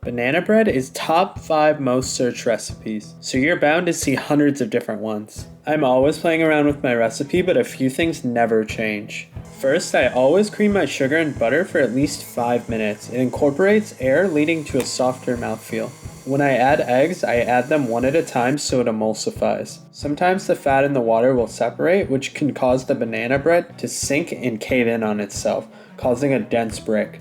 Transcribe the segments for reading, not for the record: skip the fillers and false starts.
Banana bread is top 5 most searched recipes, so you're bound to see hundreds of different ones. I'm always playing around with my recipe, but a few things never change. First, I always cream my sugar and butter for at least 5 minutes. It incorporates air, leading to a softer mouthfeel. When I add eggs, I add them one at a time so it emulsifies. Sometimes the fat in the water will separate, which can cause the banana bread to sink and cave in on itself, causing a dense brick.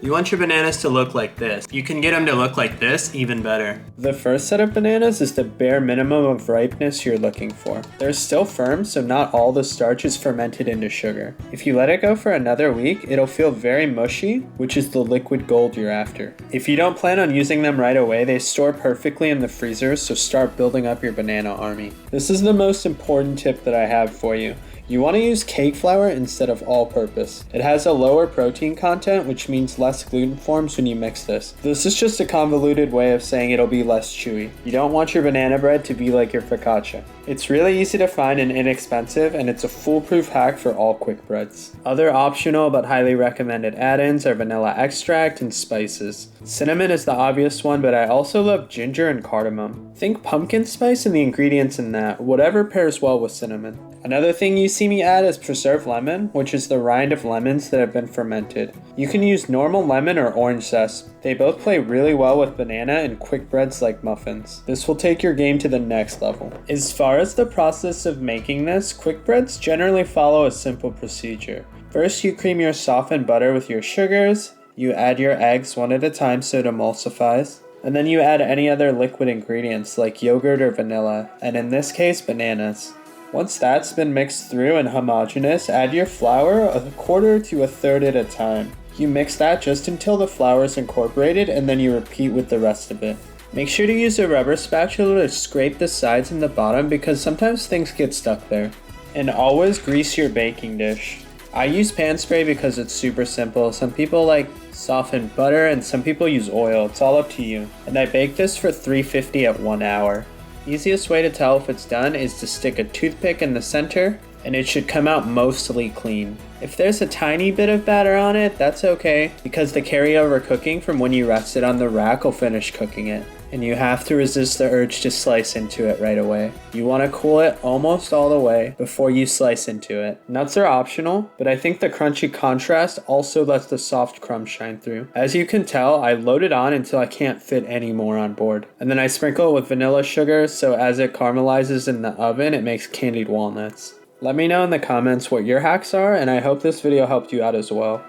You want your bananas to look like this. You can get them to look like this even better. The first set of bananas is the bare minimum of ripeness you're looking for. They're still firm, so not all the starch is fermented into sugar. If you let it go for another week, it'll feel very mushy, which is the liquid gold you're after. If you don't plan on using them right away, they store perfectly in the freezer, so start building up your banana army. This is the most important tip that I have for you. You want to use cake flour instead of all-purpose. It has a lower protein content, which means less gluten forms when you mix this. This is just a convoluted way of saying it'll be less chewy. You don't want your banana bread to be like your focaccia. It's really easy to find and inexpensive, and it's a foolproof hack for all quick breads. Other optional but highly recommended add-ins are vanilla extract and spices. Cinnamon is the obvious one, but I also love ginger and cardamom. Think pumpkin spice and the ingredients in that, whatever pairs well with cinnamon. Another thing you see me add is preserved lemon, which is the rind of lemons that have been fermented. You can use normal lemon or orange zest. They both play really well with banana and quick breads like muffins. This will take your game to the next level. As far as the process of making this, quick breads generally follow a simple procedure. First, you cream your softened butter with your sugars. You add your eggs one at a time so it emulsifies. And then you add any other liquid ingredients like yogurt or vanilla, and in this case, bananas. Once that's been mixed through and homogeneous, add your flour a quarter to a third at a time. You mix that just until the flour is incorporated, and then you repeat with the rest of it. Make sure to use a rubber spatula to scrape the sides and the bottom because sometimes things get stuck there. And always grease your baking dish. I use pan spray because it's super simple. Some people like softened butter and some people use oil. It's all up to you. And I bake this for 350 at 1 hour. Easiest way to tell if it's done is to stick a toothpick in the center, and it should come out mostly clean. If there's a tiny bit of batter on it, that's okay, because the carryover cooking from when you rest it on the rack will finish cooking it. And you have to resist the urge to slice into it right away. You want to cool it almost all the way before you slice into it. Nuts are optional, but I think the crunchy contrast also lets the soft crumbs shine through. As you can tell, I load it on until I can't fit any more on board. And then I sprinkle it with vanilla sugar, so as it caramelizes in the oven, it makes candied walnuts. Let me know in the comments what your hacks are, and I hope this video helped you out as well.